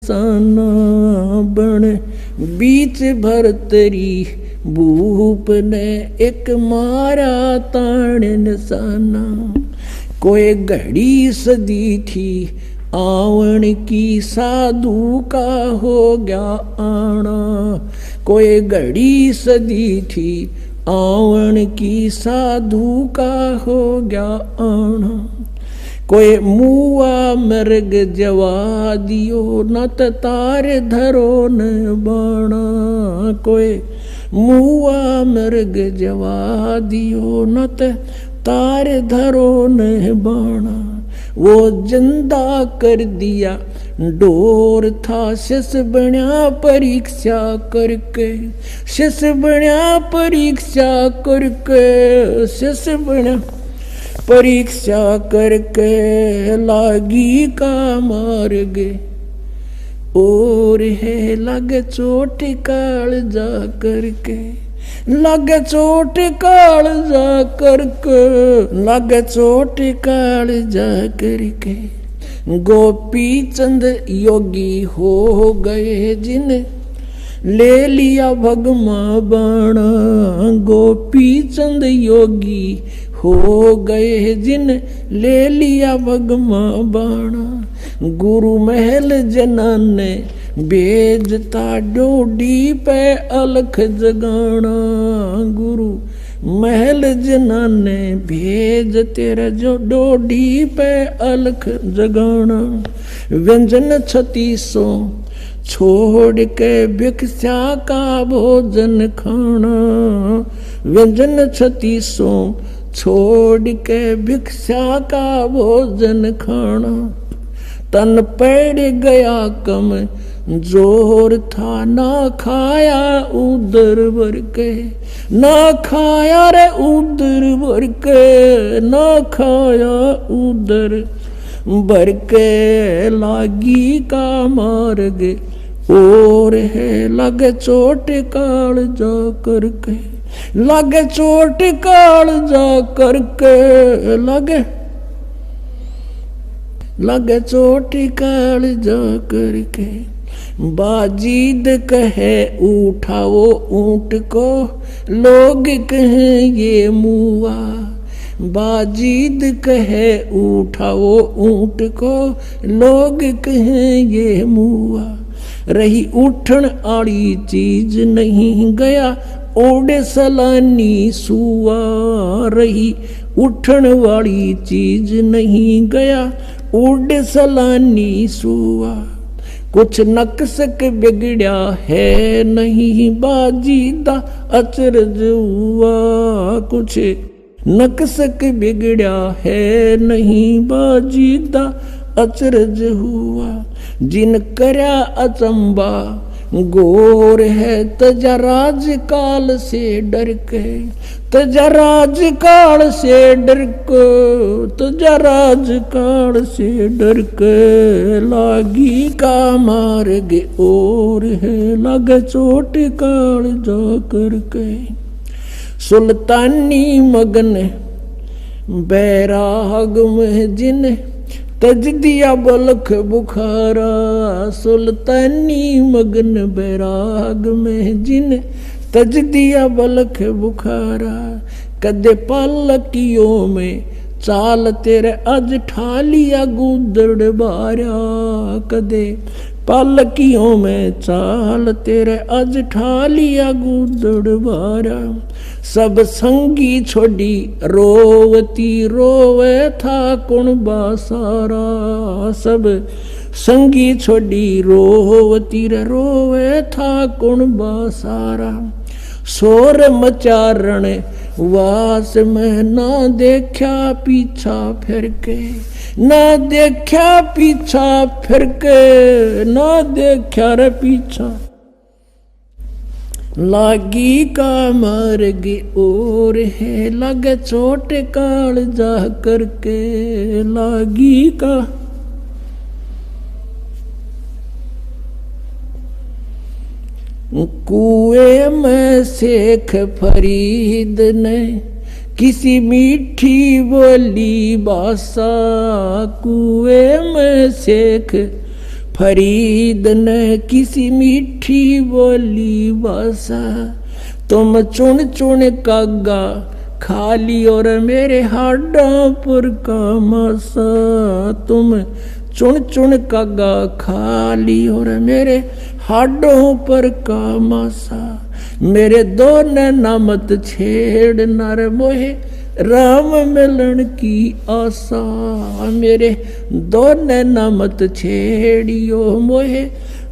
साना बन बीच भर तेरी भूप ने एक मारा ताण निशाना। कोई घड़ी सदी थी आवन की साधु का हो गया आना। कोई घड़ी सदी थी आवन की साधु का हो गया आना। कोई मुआ मृग जवा दियो न तार धरो न बाणा। कोई मुआ मृग जवा दियो न तार धरो न बाणा। वो जिंदा कर दिया डोर था शिष बन्या परीक्षा करके। शिष बन्या परीक्षा करके। शिष बन्या परीक्षा करके लागी का मार्ग और है लगे चोट काल जा करके। लगे चोट काल जा करके। लगे चोट काल जा करके। गोपी चंद योगी हो गए जिन ले लिया भगमा बाणा। गोपी चंद योगी हो गए जिन ले लिया भगमा बाणा। गुरु महल जना ने भेजता डोडी पे अलख जगाना। गुरु महल जना ने भेज तेरा जो डोडी पे अलख जगाना। व्यंजन 3600 छोड़ के भिक्षा का भोजन खाना। व्यंजन 3600 छोड़ के भिक्षा का भोजन खाना। तन पड़ गया कम जोर था ना खाया उदर भर के। ना खाया रे उदर भर के। ना खाया उदर भर के लागी का मार्ग और है लगे चोट काल जा करके। लगे चोट काल जा करके। लगे चोट काल जा करके। बाजीद कहे उठाओ ऊंट को लोग कहें ये मुआ। बाजीद कहे उठाओ ऊंट को लोग कहें ये मुआ। रही उठन आड़ी चीज नहीं गया ओडे सलानी सुआ। रही उठन वाली चीज नहीं गया ओडे सलानी सुआ। कुछ नक्सक बिगड़या है नहीं बाजीदा अचरज हुआ। कुछ नक्सक बिगड़या है नहीं बाजीदा अचरज हुआ। जिन करया अचंबा गोर है तजा राज काल से डर के। तजा राज काल से डर के। तजा राज काल से डर के लागी का मार्ग और है लगे चोट काल जा करके। सुल्तानी मगन बैराग में जिन तज दिया बलख बुखारा। सुल्तानी मगन बैराग में जिन तज दिया बलख बुखारा। कदे पालकियों में चाल तेरे अज ठालिया गुदड़ बारा। कदे पालकियों में चाल तेरे अज ठालिया गुदड़ बारा। सब संगी छोड़ी रोवती रोवे था कुण बासारा। सब संगी छोड़ी रोवती रोवे था कुण बासारा। शोर मचारण वास में ना देखा पीछा फिर के। ना देखा पीछा फिर के। ना देखा रे पीछा लागी का मार्ग और है लगे चोट काल जा करके। लागी का कुएं में शेख फरीद ने किसी मीठी बोली बासा। कुएं में शेख फरीद ने किसी मीठी बोली भाषा, तुम चुन चुन कागा खाली और मेरे हाडों पर का मासा। तुम चुन चुन कागा खाली और मेरे हाडों पर का मासा। मेरे दो नैना मत छेड़ नर मोहे राम मिलन की आशा। मेरे दो नैना मत छेड़ियो मोहे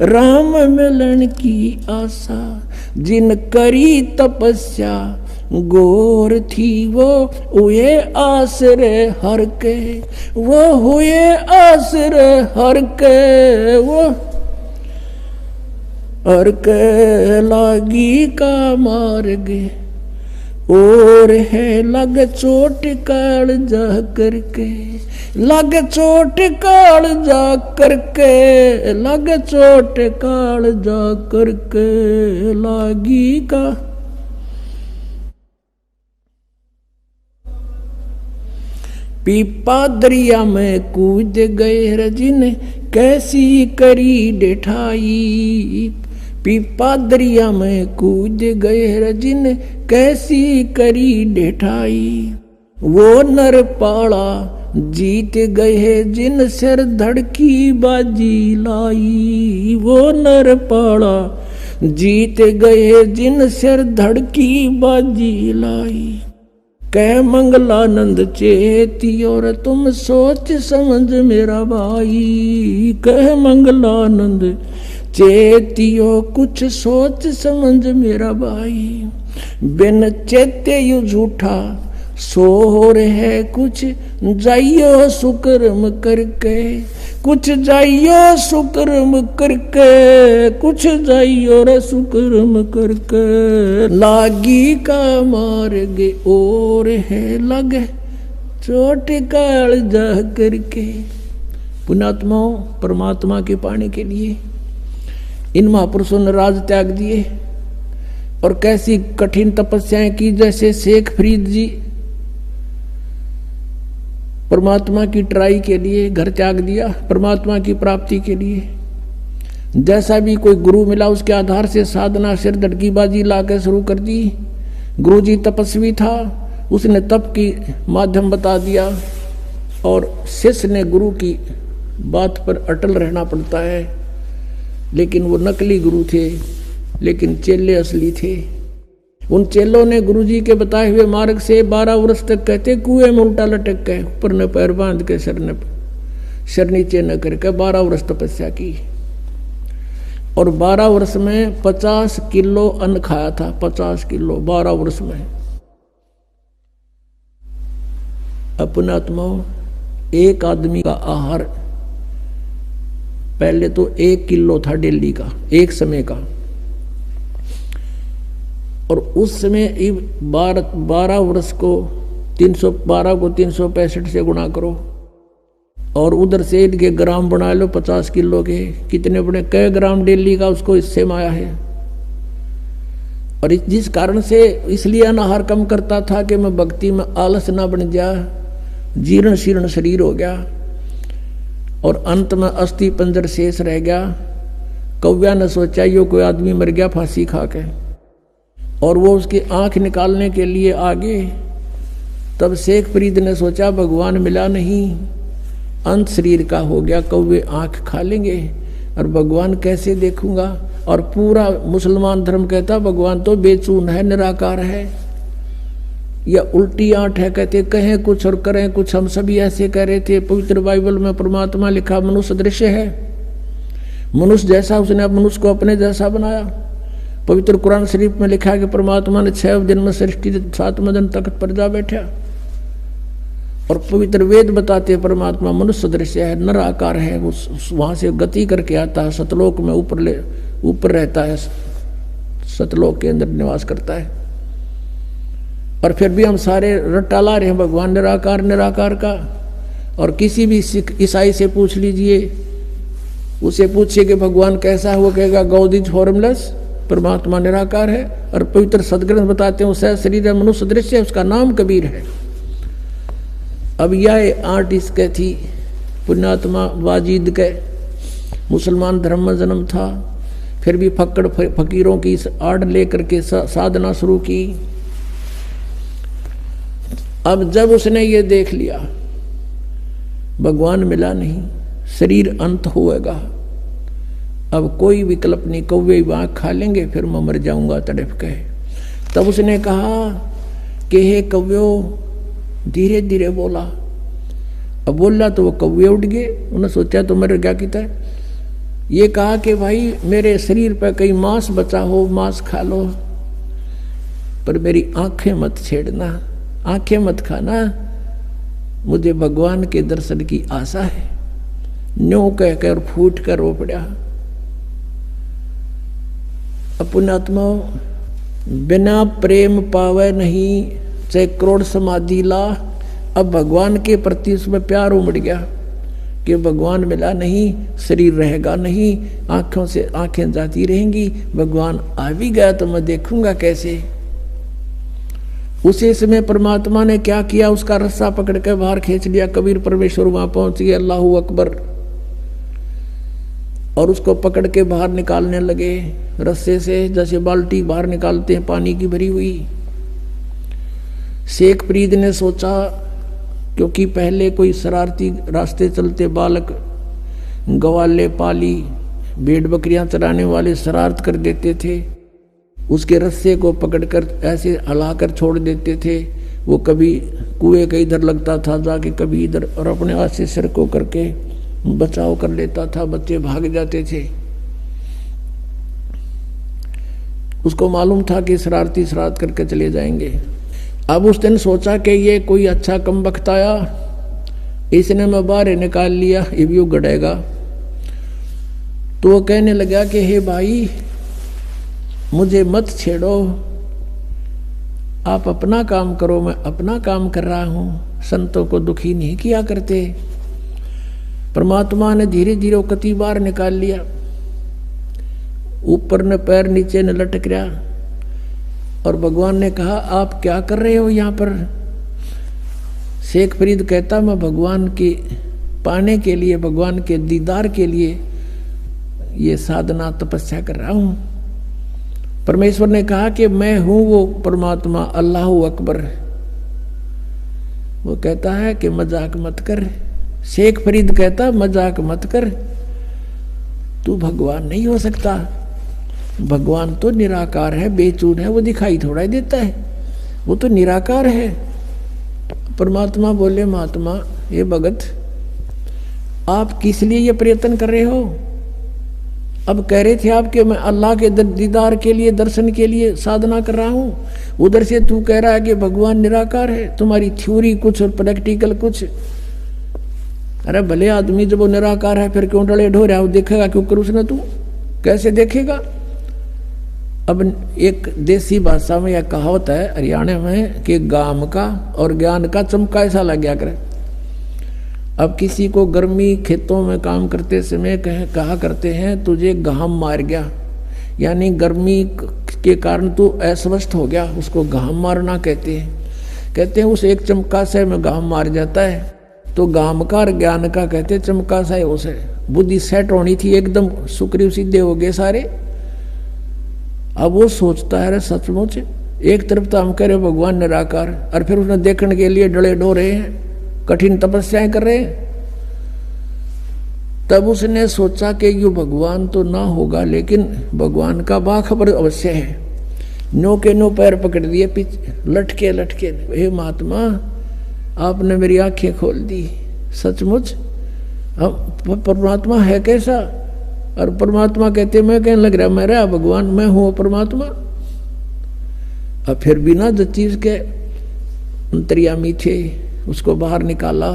राम मिलन की आशा। जिन करी तपस्या गोर थी वो हुए आसरे हर के, वो हुए आसरे हर के, वो हर के लागी का मार्ग और है लग चोट काल जा करके, लग चोट काल जा करके, लग चोट काल जा करके लागी का। पीपा दरिया में कूद गए रजिन कैसी करी डिठाई। पीपा दरिया में कूद गए रजिन कैसी करी डिठाई। वो नर पाड़ा जीत गए जिन सिर धड़की बाजी लाई। वो नर पाड़ा जीत गए जिन सिर धड़की बाजी लाई। कह मंगलानंद चेती और तुम सोच समझ मेरा भाई। कह मंगलानंद चेतियो कुछ सोच समझ मेरा भाई। बिन चेते यू झूठा सोर है कुछ जाइयो सुकर्म करके, कुछ जाइयो सुकर्म करके, कुछ जाइयो रे सुकर्म करके। लागी का मार्ग और है लग चोट काल जा करके। पुण्यात्माओं, परमात्मा के पाने के लिए इन महापुरुषों ने राज त्याग दिए और कैसी कठिन तपस्याएं की। जैसे शेख फरीद जी परमात्मा की ट्राई के लिए घर त्याग दिया परमात्मा की प्राप्ति के लिए। जैसा भी कोई गुरु मिला उसके आधार से साधना सिर धड़कीबाजी ला के शुरू कर दी। गुरु जी तपस्वी था, उसने तप की माध्यम बता दिया और शिष्य ने गुरु की बात पर अटल रहना पड़ता है। लेकिन वो नकली गुरु थे, लेकिन चेले असली थे। उन चेलों ने गुरुजी के बताए हुए मार्ग से 12 वर्ष तक कहते कुएं में उल्टा लटक के ऊपर ने पैर बांध के सर नीचे न करके 12 वर्ष तपस्या की। और 12 वर्ष में 50 किलो अन्न खाया था, 50 किलो 12 वर्ष में। अपना आत्माओं, एक आदमी का आहार पहले तो 1 किलो था डेली का, एक समय का। और उस समय 12 वर्ष को 312 को 365 से गुणा करो और उधर से इनके ग्राम बना लो 50 किलो के। कितने बड़े कई ग्राम डेली का उसको इससे माया है। और जिस कारण से इसलिए अनाहार कम करता था कि मैं भक्ति में आलस ना बन जा, जीर्ण शीर्ण शरीर हो गया और अंत में अस्थि पंजर शेष रह गया। कौव्या ने सोचा यो कोई आदमी मर गया फांसी खा के, और वो उसकी आंख निकालने के लिए आगे। तब शेख फरीद ने सोचा भगवान मिला नहीं, अंत शरीर का हो गया, कौवे आंख खा लेंगे और भगवान कैसे देखूंगा। और पूरा मुसलमान धर्म कहता भगवान तो बेचून है, निराकार है, या उल्टी आंट है। कहते कहें कुछ और करें कुछ, हम सभी ऐसे कह रहे थे। पवित्र बाइबल में परमात्मा लिखा मनुष्य दृश्य है, मनुष्य जैसा उसने मनुष्य को अपने जैसा बनाया। पवित्र कुरान शरीफ में लिखा कि परमात्मा ने 6 दिन में सृष्टि 7वें दिन तख्त पर जा बैठा। और पवित्र वेद बताते परमात्मा मनुष्य दृश्य है, निराकार है, वो वहां से गति करके आता है, सतलोक में ऊपर रहता है, सतलोक के अंदर निवास करता है। और फिर भी हम सारे रट्टा ला रहे हैं भगवान निराकार निराकार का। और किसी भी सिख ईसाई से पूछ लीजिए, उसे पूछिए कि भगवान कैसा है, वो कहेगा गॉड इज फॉर्मलेस, परमात्मा निराकार है। और पवित्र सदग्रंथ बताते हैं उसका शरीर है, मनुष्य दृश्य है, उसका नाम कबीर है। अब यह आर्ट इसके थी पुण्यात्मा वाजिद के मुसलमान धर्म में जन्म था, फिर भी फक्कड़ फकीरों की आड़ लेकर के साधना शुरू की। अब जब उसने ये देख लिया भगवान मिला नहीं, शरीर अंत होएगा, अब कोई विकल्प नहीं, कौवे आँख खा लेंगे, फिर मैं मर जाऊंगा तड़प के। तब उसने कहा कि हे कव्यो, धीरे धीरे बोला। अब बोला तो वो कौवे उड़ गए, उन्होंने सोचा तो मर गया कितना। ये कहा कि भाई मेरे शरीर पर कहीं मांस बचा हो, मांस खा लो, पर मेरी आंखें मत छेड़ना, आंखें मत खाना, मुझे भगवान के दर्शन की आशा है। न्यों कहकर फूट कर रो पड़ा। पुण्यात्मा, बिना प्रेम पावे नहीं, चाहे करोड़ समाधि ला। अब भगवान के प्रति उसमें प्यार उमड़ गया कि भगवान मिला नहीं, शरीर रहेगा नहीं, आंखों से आंखें जाती रहेंगी, भगवान आ भी गया तो मैं देखूंगा कैसे। उसी समय परमात्मा ने क्या किया, उसका रस्सा पकड़ के बाहर खींच लिया। कबीर परमेश्वर वहां पहुंच गए, अल्लाहू अकबर, और उसको पकड़ के बाहर निकालने लगे रस्से से, जैसे बाल्टी बाहर निकालते हैं पानी की भरी हुई। शेख फरीद ने सोचा, क्योंकि पहले कोई शरारती रास्ते चलते बालक, गवाले पाली, भेड़ बकरियां चराने वाले शरारत कर देते थे, उसके रस्से को पकड़कर ऐसे हिलाकर छोड़ देते थे। वो कभी कुएं के इधर लगता था जाके, कभी इधर, और अपने हाथ से सिर को करके बचाव कर लेता था, बच्चे भाग जाते थे। उसको मालूम था कि शरारती शरारत करके चले जाएंगे। अब उस दिन सोचा कि ये कोई अच्छा कम वक्त आया, इसने मैं बाहर निकाल लिया, ये भी गड़ेगा। तो वो कहने लगा कि हे भाई, मुझे मत छेड़ो, आप अपना काम करो, मैं अपना काम कर रहा हूं, संतों को दुखी नहीं किया करते। परमात्मा ने धीरे धीरे वो कति बार निकाल लिया, ऊपर ने पैर नीचे ने लटक रहा, और भगवान ने कहा आप क्या कर रहे हो यहाँ पर। शेख फरीद कहता, मैं भगवान के पाने के लिए, भगवान के दीदार के लिए ये साधना तपस्या कर रहा हूं। परमेश्वर ने कहा कि मैं हूं वो परमात्मा, अल्लाहू अकबर। वो कहता है कि मजाक मत कर। शेख फरीद कहता, मजाक मत कर, तू भगवान नहीं हो सकता, भगवान तो निराकार है, बेचून है, वो दिखाई थोड़ा ही देता है, वो तो निराकार है। परमात्मा बोले, महात्मा ये भगत, आप किस लिए ये प्रयत्न कर रहे हो। अब कह रहे थे आप कि मैं अल्लाह के दीदार के लिए, दर्शन के लिए साधना कर रहा हूं, उधर से तू कह रहा है कि भगवान निराकार है। तुम्हारी थ्योरी कुछ और प्रैक्टिकल कुछ। अरे भले आदमी जब वो निराकार है फिर क्यों डले ढो रहा, वो देखेगा क्यों कर उसने, तू कैसे देखेगा। अब एक देसी भाषा में यह कहावत है हरियाणा में कि गाम का और ज्ञान का चमका ऐसा लग गया करे। अब किसी को गर्मी खेतों में काम करते समय कहा करते हैं तुझे घाम मार गया, यानी गर्मी के कारण तू अस्वस्थ हो गया, उसको घाम मारना कहते हैं। कहते हैं उस एक चमका से में घाम मार जाता है, तो घाम का और ज्ञान का कहते चमका सा है। उसे बुद्धि सेट होनी थी, एकदम सुक्रिय सीधे हो गए सारे। अब वो सोचता है सचमुच एक तरफ तो हम कह रहे भगवान निराकार, और फिर उसने देखने के लिए डले डो रहे हैं, कठिन तपस्याएं कर रहे हैं। तब उसने सोचा कि ये भगवान तो ना होगा, लेकिन भगवान का बाखबर अवश्य है। नो के नो पैर पकड़ दिए, लटके लटके, हे महात्मा आपने मेरी आंखें खोल दी, सचमुच हम परमात्मा है कैसा। और परमात्मा कहते मैं कहने लग रहा मेरा भगवान, मैं हूं परमात्मा। अब फिर बिना जो चीज के अंतर्यामी थे उसको बाहर निकाला।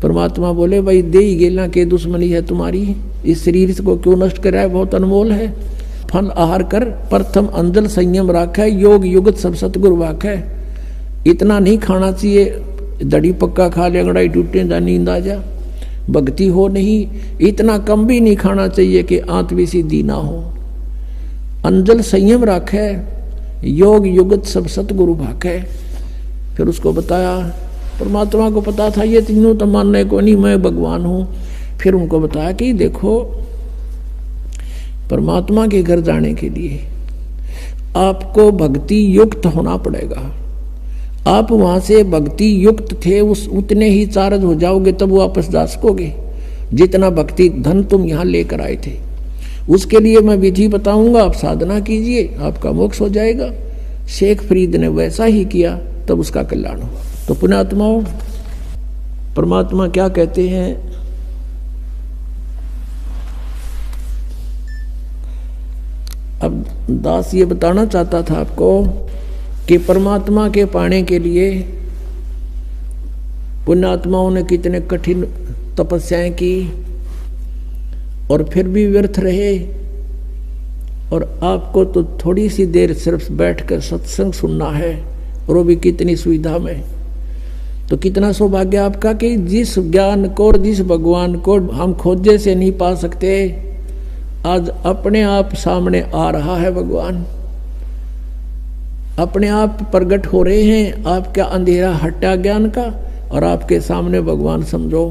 परमात्मा बोले भाई दे ही गेला के दुश्मनी है तुम्हारी, इस शरीर को क्यों नष्ट कर रहा है, बहुत अनमोल है। फल आहार कर, प्रथम अंजल संयम राखै, योग युगत सब सतगुरु वाखै। इतना नहीं खाना चाहिए, दड़ी पक्का खा ले अंगड़ाई टूटे जा नींद आ जा, भक्ति हो नहीं। इतना कम भी नहीं खाना चाहिए कि आंत भी सीधी ना हो। अंजल संयम राखै, योग युगत सब सतगुरु भाखै। फिर उसको बताया, परमात्मा को पता था ये तीनों तो मानने को नहीं, मैं भगवान हूँ। फिर उनको बताया कि देखो परमात्मा के घर जाने के लिए आपको भक्ति युक्त होना पड़ेगा। आप वहां से भक्ति युक्त थे उस उतने ही चार्ज हो जाओगे तब वापस जा सकोगे जितना भक्ति धन तुम यहाँ लेकर आए थे। उसके लिए मैं विधि बताऊंगा, आप साधना कीजिए, आपका मोक्ष हो जाएगा। शेख फरीद ने वैसा ही किया, तब उसका कल्याण हुआ। तो पुण्यात्माओं, परमात्मा क्या कहते हैं? अब दास ये बताना चाहता था आपको कि परमात्मा के पाने के लिए पुण्यात्माओं ने कितने कठिन तपस्याएं की और फिर भी व्यर्थ रहे। और आपको तो थोड़ी सी देर सिर्फ बैठकर सत्संग सुनना है, और वो भी कितनी सुविधा में। तो कितना सौभाग्य आपका कि जिस ज्ञान को और जिस भगवान को हम खोजे से नहीं पा सकते, आज अपने आप सामने आ रहा है भगवान, अपने आप प्रकट हो रहे हैं। आपका अंधेरा हटा ज्ञान का और आपके सामने भगवान समझो।